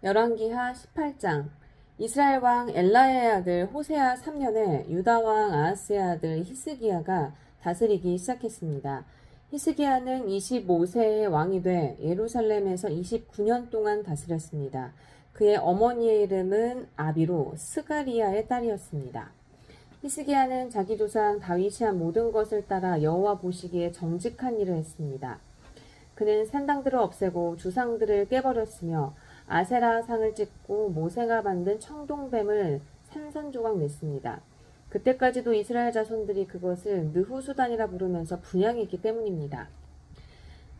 열왕기하 18장. 이스라엘 왕 엘라의 아들 호세아 3년에 유다 왕 아하스의 아들 히스기야가 다스리기 시작했습니다. 히스기야는 25세의 왕이 돼 예루살렘에서 29년 동안 다스렸습니다. 그의 어머니의 이름은 아비로 스가리야의 딸이었습니다. 히스기야는 자기 조상 다윗이 한 모든 것을 따라 여호와 보시기에 정직한 일을 했습니다. 그는 산당들을 없애고 주상들을 깨버렸으며 아세라 상을 찍고 모세가 만든 청동뱀을 산산조각 냈습니다. 그때까지도 이스라엘 자손들이 그것을 느후수단이라 부르면서 분향했기 때문입니다.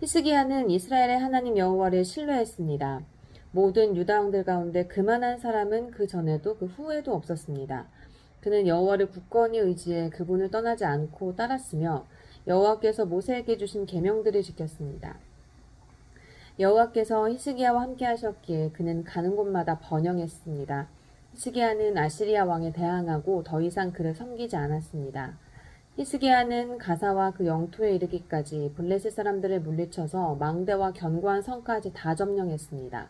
히스기야는 이스라엘의 하나님 여호와를 신뢰했습니다. 모든 유다 왕들 가운데 그만한 사람은 그 전에도 그 후에도 없었습니다. 그는 여호와를 굳건히 의지해 그분을 떠나지 않고 따랐으며 여호와께서 모세에게 주신 계명들을 지켰습니다. 여호와께서 히스기야와 함께 하셨기에 그는 가는 곳마다 번영했습니다. 히스기야는 아시리아 왕에 대항하고 더 이상 그를 섬기지 않았습니다. 히스기야는 가사와 그 영토에 이르기까지 블레셋 사람들을 물리쳐서 망대와 견고한 성까지 다 점령했습니다.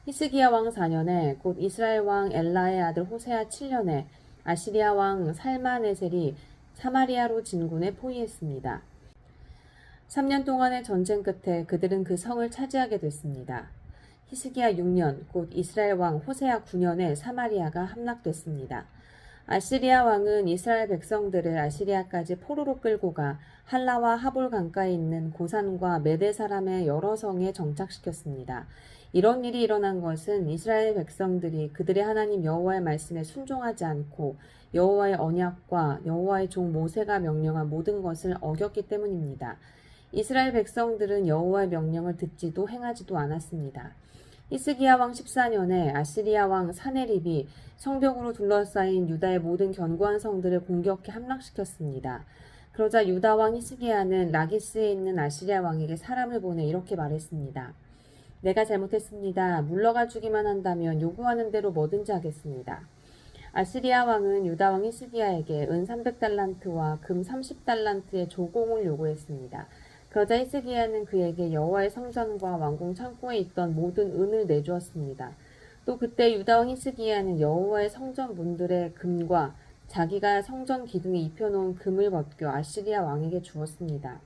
히스기야 왕 4년에 곧 이스라엘 왕 엘라의 아들 호세아 7년에 아시리아 왕 살마네셀이 사마리아로 진군해 포위했습니다. 3년 동안의 전쟁 끝에 그들은 그 성을 차지하게 됐습니다. 히스기야 6년, 곧 이스라엘 왕 호세아 9년에 사마리아가 함락됐습니다. 아시리아 왕은 이스라엘 백성들을 아시리아까지 포로로 끌고 가 할라와 하볼 강가에 있는 고산과 메대 사람의 여러 성에 정착시켰습니다. 이런 일이 일어난 것은 이스라엘 백성들이 그들의 하나님 여호와의 말씀에 순종하지 않고 여호와의 언약과 여호와의 종 모세가 명령한 모든 것을 어겼기 때문입니다. 이스라엘 백성들은 여호와의 명령을 듣지도 행하지도 않았습니다. 히스기야 왕 14년에 아시리아 왕 사네립이 성벽으로 둘러싸인 유다의 모든 견고한 성들을 공격해 함락시켰습니다. 그러자 유다 왕 히스기야는 라기스에 있는 아시리아 왕에게 사람을 보내 이렇게 말했습니다. 내가 잘못했습니다. 물러가 주기만 한다면 요구하는 대로 뭐든지 하겠습니다. 아시리아 왕은 유다 왕 히스기야에게 은 300달란트와 금 30달란트의 조공을 요구했습니다. 그러자 히스기야는 그에게 여호와의 성전과 왕궁 창고에 있던 모든 은을 내주었습니다. 또 그때 유다 왕 히스기야는 여호와의 성전 문들의 금과 자기가 성전 기둥에 입혀놓은 금을 벗겨 아시리아 왕에게 주었습니다.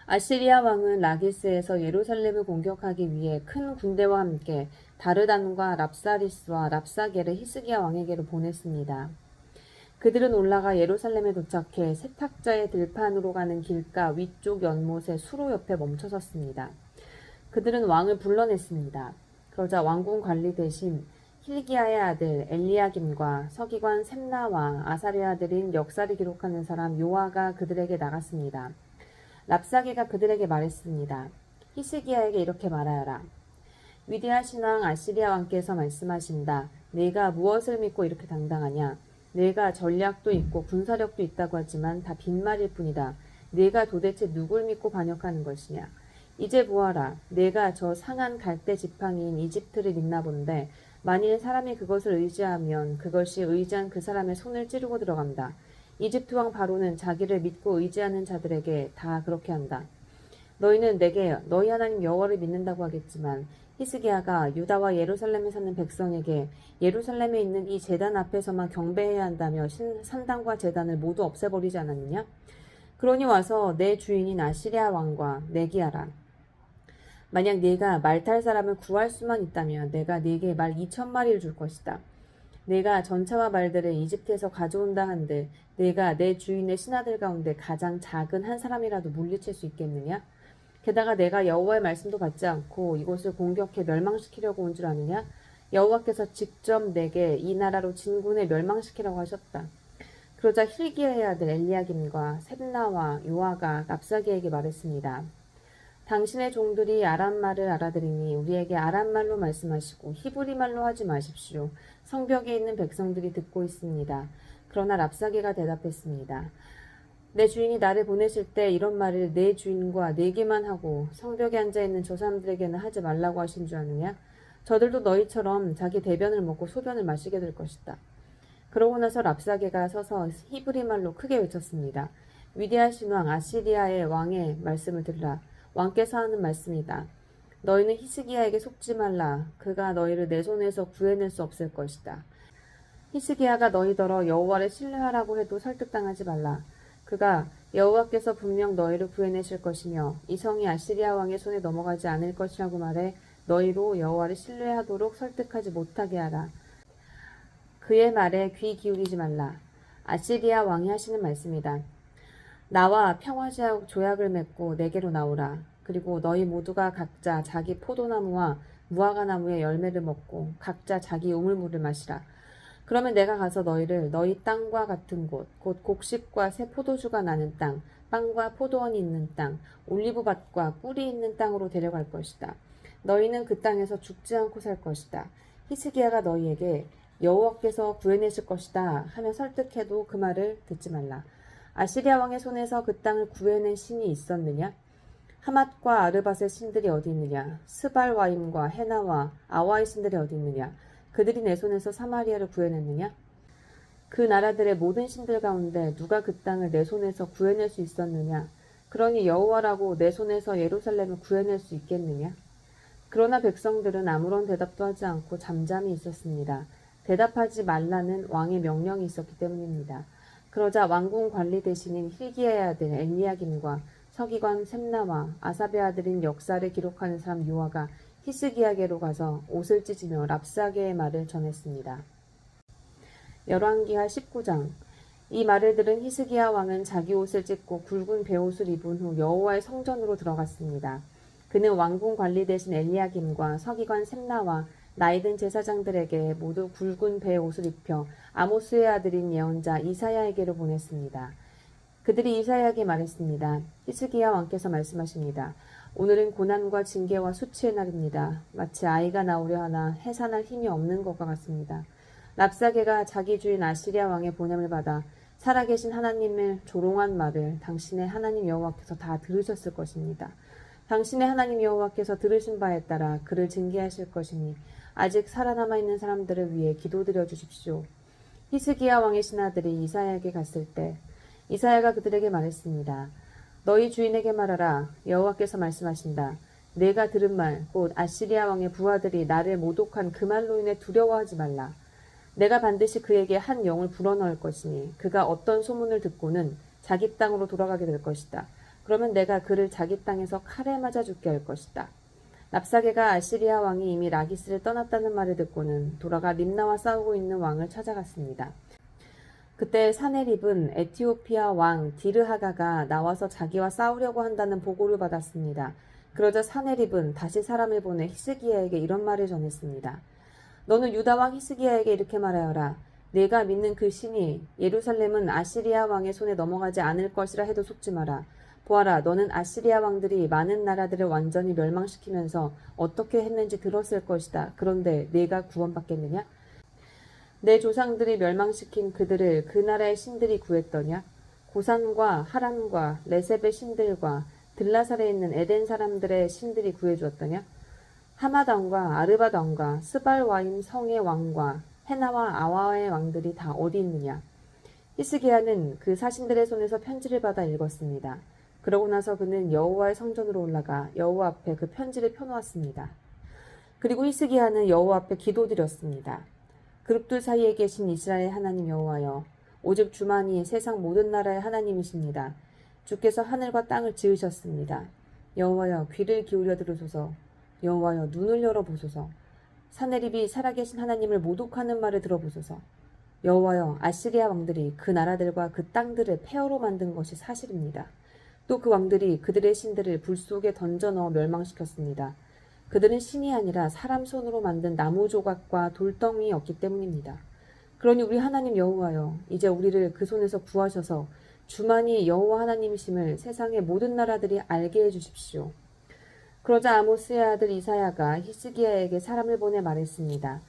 아시리아 왕은 라기스에서 예루살렘을 공격하기 위해 큰 군대와 함께 다르단과 랍사리스와 랍사게를 히스기야 왕에게로 보냈습니다. 그들은 올라가 예루살렘에 도착해 세탁자의 들판으로 가는 길가 위쪽 연못의 수로 옆에 멈춰섰습니다. 그들은 왕을 불러냈습니다. 그러자 왕궁 관리 대신 hil기야의 아들 엘리야김과 서기관 셈나와 아사랴 아들인 역사를 기록하는 사람 요아가 그들에게 나갔습니다. 랍사게가 그들에게 말했습니다. 히스기야에게 이렇게 말하여라. 위대하신 왕 아시리아 왕께서 말씀하신다. 네가 무엇을 믿고 이렇게 당당하냐? 네가 전략도 있고 군사력도 있다고 하지만 다 빈말일 뿐이다. 네가 도대체 누굴 믿고 반역하는 것이냐? 이제 보아라. 네가 저 상한 갈대 지팡이인 이집트를 믿나 본데 만일 사람이 그것을 의지하면 그것이 의지한 그 사람의 손을 찌르고 들어간다. 이집트 왕 바로는 자기를 믿고 의지하는 자들에게 다 그렇게 한다. 너희는 내게 너희 하나님 여호와를 믿는다고 하겠지만 히스기야가 유다와 예루살렘에 사는 백성에게 예루살렘에 있는 이 제단 앞에서만 경배해야 한다며 산당과 제단을 모두 없애버리지 않았느냐? 그러니 와서 내 주인인 아시리아 왕과 내기하라. 만약 네가 말 탈 사람을 구할 수만 있다면 내가 네게 말 2,000마리를 줄 것이다. 내가 전차와 말들을 이집트에서 가져온다 한들 네가 내 주인의 신하들 가운데 가장 작은 한 사람이라도 물리칠 수 있겠느냐? 게다가 내가 여호와의 말씀도 받지 않고 이곳을 공격해 멸망시키려고 온 줄 아느냐? 여호와께서 직접 내게 이 나라로 진군해 멸망시키라고 하셨다. 그러자 hil기야의 아들 엘리야김과 셈나와 요아가 랍사게에게 말했습니다. 당신의 종들이 아람말을 알아들으니 우리에게 아람말로 말씀하시고 히브리 말로 하지 마십시오. 성벽에 있는 백성들이 듣고 있습니다. 그러나 랍사게가 대답했습니다. 내 주인이 나를 보내실 때 이런 말을 내 주인과 내게만 하고 성벽에 앉아있는 저 사람들에게는 하지 말라고 하신 줄 아느냐? 저들도 너희처럼 자기 대변을 먹고 소변을 마시게 될 것이다. 그러고 나서 랍사게가 서서 히브리 말로 크게 외쳤습니다. 위대하신 왕 아시리아의 왕의 말씀을 들으라. 왕께서 하는 말씀이다. 너희는 히스기야에게 속지 말라. 그가 너희를 내 손에서 구해낼 수 없을 것이다. 히스기야가 너희더러 여호와를 신뢰하라고 해도 설득당하지 말라. 그가 여호와께서 분명 너희를 구해내실 것이며 이 성이 아시리아 왕의 손에 넘어가지 않을 것이라고 말해 너희로 여호와를 신뢰하도록 설득하지 못하게 하라. 그의 말에 귀 기울이지 말라. 아시리아 왕이 하시는 말씀이다. 나와 평화 조약을 맺고 내게로 나오라. 그리고 너희 모두가 각자 자기 포도나무와 무화과나무의 열매를 먹고 각자 자기 우물물을 마시라. 그러면 내가 가서 너희를 너희 땅과 같은 곳, 곧 곡식과 새 포도주가 나는 땅, 빵과 포도원이 있는 땅, 올리브밭과 꿀이 있는 땅으로 데려갈 것이다. 너희는 그 땅에서 죽지 않고 살 것이다. 히스기야가 너희에게 여호와께서 구해내실 것이다 하며 설득해도 그 말을 듣지 말라. 아시리아 왕의 손에서 그 땅을 구해낸 신이 있었느냐? 하맛과 아르밧의 신들이 어디 있느냐? 스발와임과 헤나와 아와의 신들이 어디 있느냐? 그들이 내 손에서 사마리아를 구해냈느냐? 그 나라들의 모든 신들 가운데 누가 그 땅을 내 손에서 구해낼 수 있었느냐? 그러니 여호와라고 내 손에서 예루살렘을 구해낼 수 있겠느냐? 그러나 백성들은 아무런 대답도 하지 않고 잠잠히 있었습니다. 대답하지 말라는 왕의 명령이 있었기 때문입니다. 그러자 왕궁 관리 대신인 힐기야의 아들 엘리야김과 서기관 셈나와 아사베 아들인 역사를 기록하는 사람 요아가 히스기야에게로 가서 옷을 찢으며 랍사게의 말을 전했습니다. 열왕기하 19장. 이 말을 들은 히스기야 왕은 자기 옷을 찢고 굵은 베옷을 입은 후 여호와의 성전으로 들어갔습니다. 그는 왕궁 관리 대신 엘리야김과 서기관 셈나와 나이든 제사장들에게 모두 굵은 베옷을 입혀 아모스의 아들인 예언자 이사야에게로 보냈습니다. 그들이 이사야에게 말했습니다. 히스기야 왕께서 말씀하십니다. 오늘은 고난과 징계와 수치의 날입니다. 마치 아이가 나오려 하나 해산할 힘이 없는 것과 같습니다. 랍사게가 자기 주인 아시리아 왕의 보냄을 받아 살아계신 하나님을 조롱한 말을 당신의 하나님 여호와께서 다 들으셨을 것입니다. 당신의 하나님 여호와께서 들으신 바에 따라 그를 징계하실 것이니 아직 살아남아 있는 사람들을 위해 기도드려 주십시오. 히스기야 왕의 신하들이 이사야에게 갔을 때 이사야가 그들에게 말했습니다. 너희 주인에게 말하라. 여호와께서 말씀하신다. 내가 들은 말, 곧 아시리아 왕의 부하들이 나를 모독한 그 말로 인해 두려워하지 말라. 내가 반드시 그에게 한 영을 불어넣을 것이니 그가 어떤 소문을 듣고는 자기 땅으로 돌아가게 될 것이다. 그러면 내가 그를 자기 땅에서 칼에 맞아 죽게 할 것이다. 랍사게가 아시리아 왕이 이미 라기스를 떠났다는 말을 듣고는 돌아가 림나와 싸우고 있는 왕을 찾아갔습니다. 그때 사네립은 에티오피아 왕 디르하가가 나와서 자기와 싸우려고 한다는 보고를 받았습니다. 그러자 사네립은 다시 사람을 보내 히스기야에게 이런 말을 전했습니다. 너는 유다 왕 히스기야에게 이렇게 말하여라. 내가 믿는 그 신이 예루살렘은 아시리아 왕의 손에 넘어가지 않을 것이라 해도 속지 마라. 보아라, 너는 아시리아 왕들이 많은 나라들을 완전히 멸망시키면서 어떻게 했는지 들었을 것이다. 그런데 내가 구원받겠느냐? 내 조상들이 멸망시킨 그들을 그 나라의 신들이 구했더냐? 고산과 하란과 레셉의 신들과 들라살에 있는 에덴 사람들의 신들이 구해주었더냐? 하마당과 아르바당과 스발와임 성의 왕과 헤나와 아와의 왕들이 다 어디 있느냐? 히스기야는 그 사신들의 손에서 편지를 받아 읽었습니다. 그러고 나서 그는 여호와의 성전으로 올라가 여호와 앞에 그 편지를 펴놓았습니다. 그리고 히스기야는 여호와 앞에 기도드렸습니다. 그룹들 사이에 계신 이스라엘 하나님 여호와여, 오직 주만이 세상 모든 나라의 하나님이십니다. 주께서 하늘과 땅을 지으셨습니다. 여호와여, 귀를 기울여 들으소서. 여호와여, 눈을 열어보소서. 사네립이 살아계신 하나님을 모독하는 말을 들어보소서. 여호와여, 아시리아 왕들이 그 나라들과 그 땅들을 폐허로 만든 것이 사실입니다. 또 그 왕들이 그들의 신들을 불 속에 던져 넣어 멸망시켰습니다. 그들은 신이 아니라 사람 손으로 만든 나무 조각과 돌덩이였기 때문입니다. 그러니 우리 하나님 여호와여, 이제 우리를 그 손에서 구하셔서 주만이 여호와 하나님이심을 세상의 모든 나라들이 알게 해주십시오. 그러자 아모스의 아들 이사야가 히스기야에게 사람을 보내 말했습니다.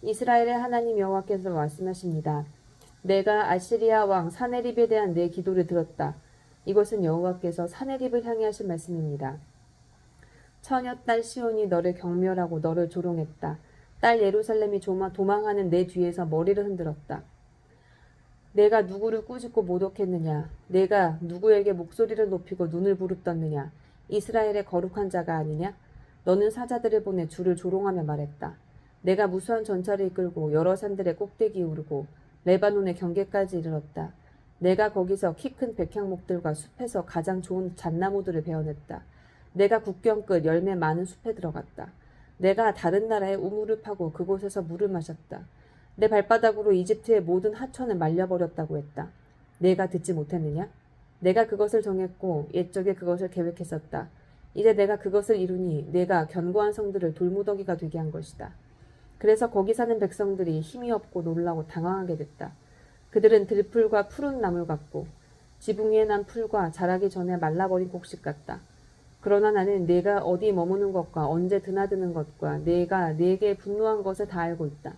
이스라엘의 하나님 여호와께서 말씀하십니다. 내가 아시리아 왕 사네립에 대한 내 기도를 들었다. 이것은 여호와께서 사네립을 향해 하신 말씀입니다. 처녀 딸 시온이 너를 경멸하고 너를 조롱했다. 딸 예루살렘이 도망하는 내 뒤에서 머리를 흔들었다. 내가 누구를 꾸짖고 모독했느냐? 내가 누구에게 목소리를 높이고 눈을 부릅떴느냐? 이스라엘의 거룩한 자가 아니냐? 너는 사자들을 보내 주를 조롱하며 말했다. 내가 무수한 전차를 이끌고 여러 산들의 꼭대기에 오르고 레바논의 경계까지 이르렀다. 내가 거기서 키 큰 백향목들과 숲에서 가장 좋은 잣나무들을 베어냈다. 내가 국경 끝 열매 많은 숲에 들어갔다. 내가 다른 나라의 우물을 파고 그곳에서 물을 마셨다. 내 발바닥으로 이집트의 모든 하천을 말려버렸다고 했다. 내가 듣지 못했느냐? 내가 그것을 정했고 옛적에 그것을 계획했었다. 이제 내가 그것을 이루니 내가 견고한 성들을 돌무더기가 되게 한 것이다. 그래서 거기 사는 백성들이 힘이 없고 놀라고 당황하게 됐다. 그들은 들풀과 푸른 나물 같고 지붕 위에 난 풀과 자라기 전에 말라버린 곡식 같다. 그러나 나는 내가 어디 머무는 것과 언제 드나드는 것과 내가 내게 분노한 것을 다 알고 있다.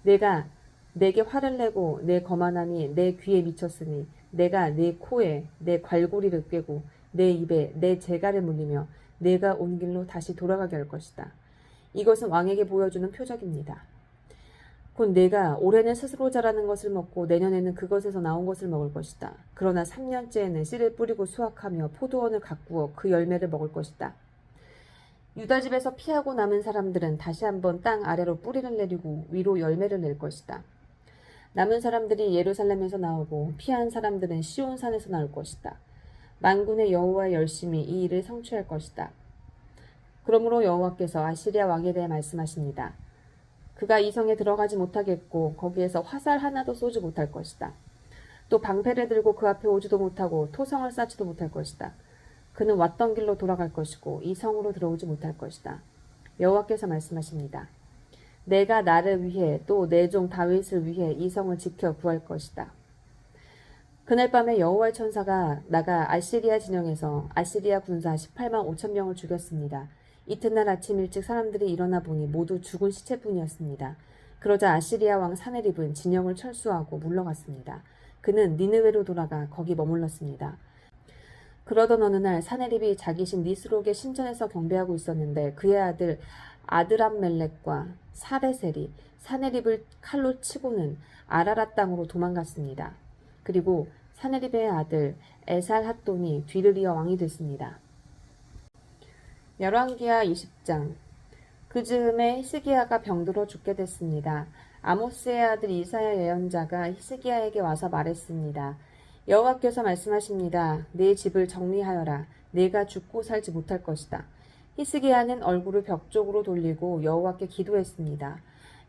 내가 내게 화를 내고 내 거만함이 내 귀에 미쳤으니 내가 내 코에 내 괄고리를 꿰고 내 입에 내 재갈을 물리며 내가 온 길로 다시 돌아가게 할 것이다. 이것은 왕에게 보여주는 표적입니다. 곧 내가 올해는 스스로 자라는 것을 먹고 내년에는 그것에서 나온 것을 먹을 것이다. 그러나 3년째에는 씨를 뿌리고 수확하며 포도원을 가꾸어 그 열매를 먹을 것이다. 유다 집에서 피하고 남은 사람들은 다시 한번 땅 아래로 뿌리를 내리고 위로 열매를 낼 것이다. 남은 사람들이 예루살렘에서 나오고 피한 사람들은 시온산에서 나올 것이다. 만군의 여호와의 열심히 이 일을 성취할 것이다. 그러므로 여호와께서 아시리아 왕에 대해 말씀하십니다. 그가 이 성에 들어가지 못하겠고 거기에서 화살 하나도 쏘지 못할 것이다. 또 방패를 들고 그 앞에 오지도 못하고 토성을 쌓지도 못할 것이다. 그는 왔던 길로 돌아갈 것이고 이 성으로 들어오지 못할 것이다. 여호와께서 말씀하십니다. 내가 나를 위해 또 내 종 다윗을 위해 이 성을 지켜 구할 것이다. 그날 밤에 여호와의 천사가 나가 아시리아 진영에서 아시리아 군사 18만 5천 명을 죽였습니다. 이튿날 아침 일찍 사람들이 일어나 보니 모두 죽은 시체뿐이었습니다. 그러자 아시리아 왕 사네립은 진영을 철수하고 물러갔습니다. 그는 니느웨로 돌아가 거기 머물렀습니다. 그러던 어느 날 사네립이 자기 신 니스록의 신전에서 경배하고 있었는데 그의 아들 아드람멜렉과 사레셀이 사네립을 칼로 치고는 아라랏 땅으로 도망갔습니다. 그리고 사네립의 아들 에살핫돈이 뒤를 이어 왕이 됐습니다. 열왕기하 20장. 그 즈음에 히스기야가 병들어 죽게 됐습니다. 아모스의 아들 이사야 예언자가 히스기야에게 와서 말했습니다. 여호와께서 말씀하십니다. 내 집을 정리하여라. 내가 죽고 살지 못할 것이다. 히스기야는 얼굴을 벽 쪽으로 돌리고 여호와께 기도했습니다.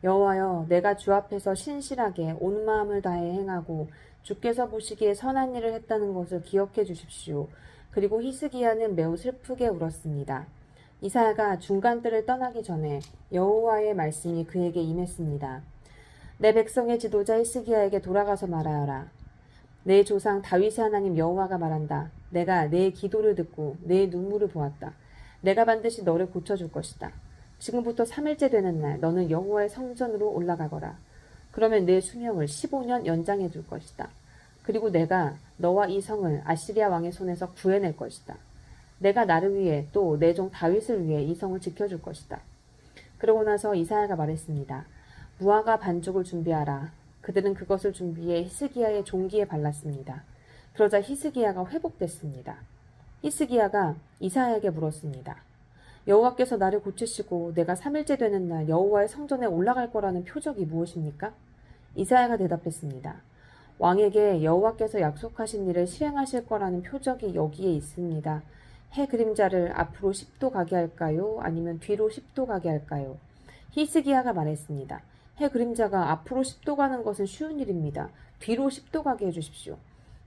여호와여, 내가 주 앞에서 신실하게 온 마음을 다해 행하고 주께서 보시기에 선한 일을 했다는 것을 기억해 주십시오. 그리고 히스기야는 매우 슬프게 울었습니다. 이사야가 중간뜰을 떠나기 전에 여호와의 말씀이 그에게 임했습니다. 내 백성의 지도자 히스기야에게 돌아가서 말하여라. 내 조상 다윗의 하나님 여호와가 말한다. 내가 내 기도를 듣고 내 눈물을 보았다. 내가 반드시 너를 고쳐줄 것이다. 지금부터 3일째 되는 날 너는 여호와의 성전으로 올라가거라. 그러면 내 수명을 15년 연장해 줄 것이다. 그리고 내가 너와 이 성을 아시리아 왕의 손에서 구해낼 것이다. 내가 나를 위해 또 내 종 다윗을 위해 이 성을 지켜줄 것이다. 그러고 나서 이사야가 말했습니다. 무화과 반죽을 준비하라. 그들은 그것을 준비해 히스기야의 종기에 발랐습니다. 그러자 히스기야가 회복됐습니다. 히스기야가 이사야에게 물었습니다. 여호와께서 나를 고치시고 내가 3일째 되는 날 여호와의 성전에 올라갈 거라는 표적이 무엇입니까? 이사야가 대답했습니다. 왕에게 여호와께서 약속하신 일을 실행하실 거라는 표적이 여기에 있습니다. 해 그림자를 앞으로 10도 가게 할까요? 아니면 뒤로 10도 가게 할까요? 히스기야가 말했습니다. 해 그림자가 앞으로 10도 가는 것은 쉬운 일입니다. 뒤로 10도 가게 해주십시오.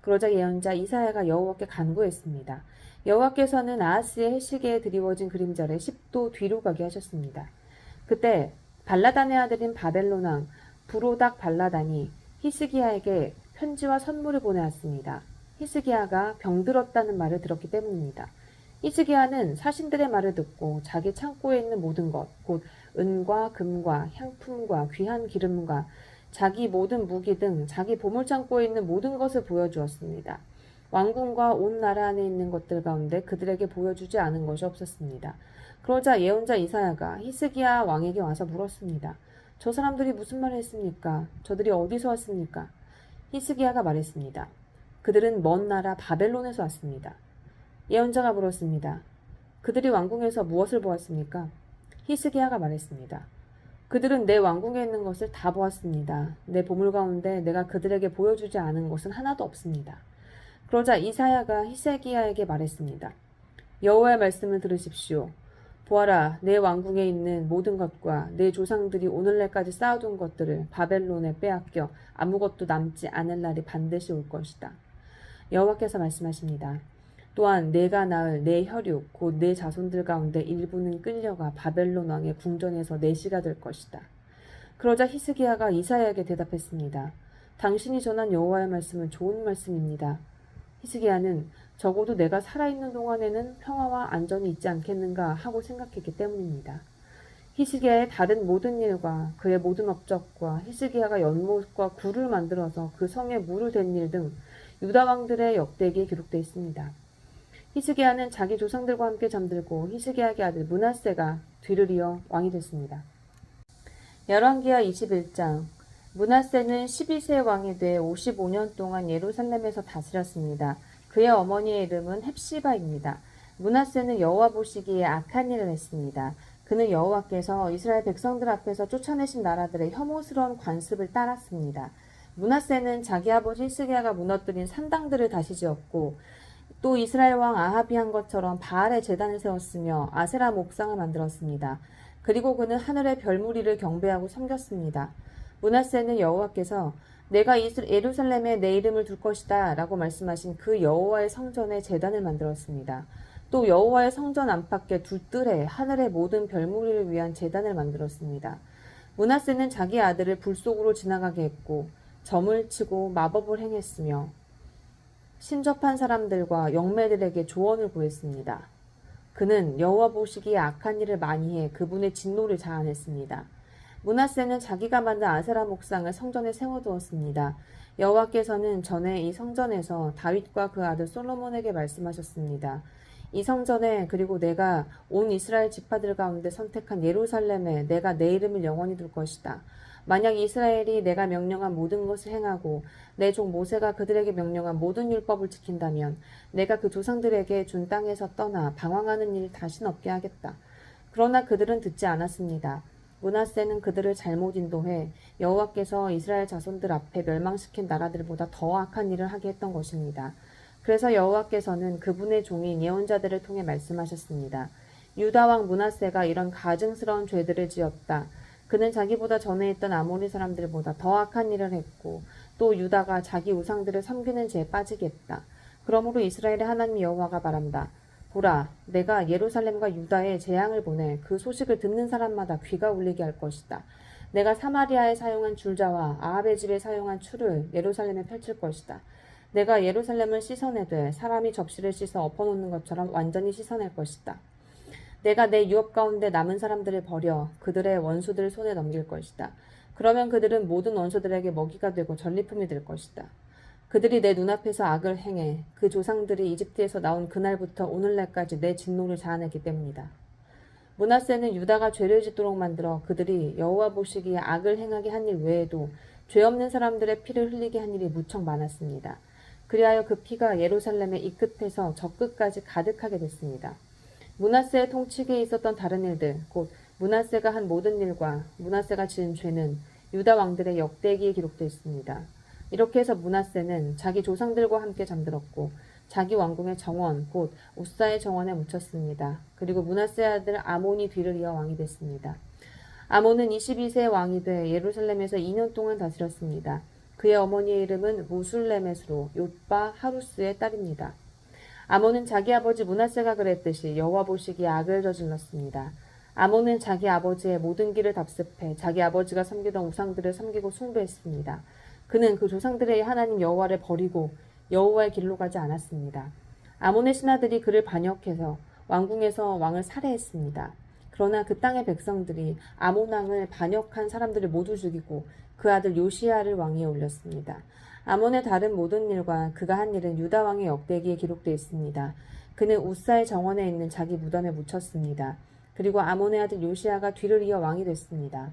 그러자 예언자 이사야가 여호와께 간구했습니다. 여호와께서는 아하스의 해시계에 드리워진 그림자를 10도 뒤로 가게 하셨습니다. 그때 발라단의 아들인 바벨론 왕 부로닥 발라단이 히스기야에게 편지와 선물을 보내왔습니다. 히스기야가 병들었다는 말을 들었기 때문입니다. 히스기야는 사신들의 말을 듣고 자기 창고에 있는 모든 것, 곧 은과 금과 향품과 귀한 기름과 자기 모든 무기 등 자기 보물창고에 있는 모든 것을 보여주었습니다. 왕궁과 온 나라 안에 있는 것들 가운데 그들에게 보여주지 않은 것이 없었습니다. 그러자 예언자 이사야가 히스기야 왕에게 와서 물었습니다. 저 사람들이 무슨 말을 했습니까? 저들이 어디서 왔습니까? 히스기야가 말했습니다. 그들은 먼 나라 바벨론에서 왔습니다. 예언자가 물었습니다. 그들이 왕궁에서 무엇을 보았습니까? 히스기야가 말했습니다. 그들은 내 왕궁에 있는 것을 다 보았습니다. 내 보물 가운데 내가 그들에게 보여주지 않은 것은 하나도 없습니다. 그러자 이사야가 히스기야에게 말했습니다. 여호와의 말씀을 들으십시오. 보아라, 내 왕궁에 있는 모든 것과 내 조상들이 오늘날까지 쌓아둔 것들을 바벨론에 빼앗겨 아무것도 남지 않을 날이 반드시 올 것이다. 여호와께서 말씀하십니다. 또한 내가 낳을 내 혈육 곧 내 자손들 가운데 일부는 끌려가 바벨론 왕의 궁전에서 내시가 될 것이다. 그러자 히스기야가 이사야에게 대답했습니다. 당신이 전한 여호와의 말씀은 좋은 말씀입니다. 히스기야는 적어도 내가 살아있는 동안에는 평화와 안전이 있지 않겠는가 하고 생각했기 때문입니다. 히스기야의 다른 모든 일과 그의 모든 업적과 히스기야가 연못과 굴을 만들어서 그 성에 물을 댄 일 등 유다 왕들의 역대기에 기록되어 있습니다. 히스기야는 자기 조상들과 함께 잠들고 히스기야의 아들 므낫세가 뒤를 이어 왕이 됐습니다. 열왕기하 21장. 므낫세는 12세 왕이 돼 55년 동안 예루살렘에서 다스렸습니다. 그의 어머니의 이름은 헵시바입니다. 므낫세는 여호와 보시기에 악한 일을 했습니다. 그는 여호와께서 이스라엘 백성들 앞에서 쫓아내신 나라들의 혐오스러운 관습을 따랐습니다. 므낫세는 자기 아버지 히스기야가 무너뜨린 산당들을 다시 지었고 또 이스라엘 왕 아합이 한 것처럼 바알의 제단을 세웠으며 아세라 목상을 만들었습니다. 그리고 그는 하늘의 별무리를 경배하고 섬겼습니다. 므낫세는 여호와께서 내가 예루살렘에 내 이름을 둘 것이다 라고 말씀하신 그 여호와의 성전에 제단을 만들었습니다. 또 여호와의 성전 안팎의 두 뜰에 하늘의 모든 별무리를 위한 제단을 만들었습니다. 므낫세는 자기 아들을 불 속으로 지나가게 했고 점을 치고 마법을 행했으며 신접한 사람들과 영매들에게 조언을 구했습니다. 그는 여호와 보시기에 악한 일을 많이 해 그분의 진노를 자아냈습니다. 므낫세는 자기가 만든 아세라 목상을 성전에 세워두었습니다. 여호와께서는 전에 이 성전에서 다윗과 그 아들 솔로몬에게 말씀하셨습니다. 이 성전에 그리고 내가 온 이스라엘 지파들 가운데 선택한 예루살렘에 내가 내 이름을 영원히 둘 것이다. 만약 이스라엘이 내가 명령한 모든 것을 행하고 내 종 모세가 그들에게 명령한 모든 율법을 지킨다면 내가 그 조상들에게 준 땅에서 떠나 방황하는 일이 다신 없게 하겠다. 그러나 그들은 듣지 않았습니다. 므낫세는 그들을 잘못 인도해 여호와께서 이스라엘 자손들 앞에 멸망시킨 나라들보다 더 악한 일을 하게 했던 것입니다. 그래서 여호와께서는 그분의 종인 예언자들을 통해 말씀하셨습니다. 유다 왕 므낫세가 이런 가증스러운 죄들을 지었다. 그는 자기보다 전에 있던 아모리 사람들보다 더 악한 일을 했고 또 유다가 자기 우상들을 섬기는 죄에 빠지게 했다. 그러므로 이스라엘의 하나님 여호와가 말한다. 보라, 내가 예루살렘과 유다에 재앙을 보내 그 소식을 듣는 사람마다 귀가 울리게 할 것이다. 내가 사마리아에 사용한 줄자와 아합의 집에 사용한 추를 예루살렘에 펼칠 것이다. 내가 예루살렘을 씻어내되 사람이 접시를 씻어 엎어놓는 것처럼 완전히 씻어낼 것이다. 내가 내 유업 가운데 남은 사람들을 버려 그들의 원수들을 손에 넘길 것이다. 그러면 그들은 모든 원수들에게 먹이가 되고 전리품이 될 것이다. 그들이 내 눈앞에서 악을 행해 그 조상들이 이집트에서 나온 그날부터 오늘날까지 내 진노를 자아내기 때문이다. 므낫세는 유다가 죄를 짓도록 만들어 그들이 여호와 보시기에 악을 행하게 한 일 외에도 죄 없는 사람들의 피를 흘리게 한 일이 무척 많았습니다. 그리하여 그 피가 예루살렘의 이 끝에서 저 끝까지 가득하게 됐습니다. 므낫세의 통치기에 있었던 다른 일들, 곧 므낫세가 한 모든 일과 므낫세가 지은 죄는 유다 왕들의 역대기에 기록되어 있습니다. 이렇게 해서 므낫세는 자기 조상들과 함께 잠들었고 자기 왕궁의 정원, 곧 우사의 정원에 묻혔습니다. 그리고 므낫세의 아들 아몬이 뒤를 이어 왕이 됐습니다. 아몬은 22세 왕이 돼 예루살렘에서 2년 동안 다스렸습니다. 그의 어머니의 이름은 무술레мет으로 욥바 하루스의 딸입니다. 아몬은 자기 아버지 므낫세가 그랬듯이 여호와 보시기에 악을 저질렀습니다. 아몬은 자기 아버지의 모든 길을 답습해 자기 아버지가 섬기던 우상들을 섬기고 숭배했습니다. 그는 그 조상들의 하나님 여호와를 버리고 여호와의 길로 가지 않았습니다. 아몬의 신하들이 그를 반역해서 왕궁에서 왕을 살해했습니다. 그러나 그 땅의 백성들이 아몬 왕을 반역한 사람들을 모두 죽이고 그 아들 요시야를 왕위에 올렸습니다. 아몬의 다른 모든 일과 그가 한 일은 유다 왕의 역대기에 기록되어 있습니다. 그는 우사의 정원에 있는 자기 무덤에 묻혔습니다. 그리고 아몬의 아들 요시야가 뒤를 이어 왕이 됐습니다.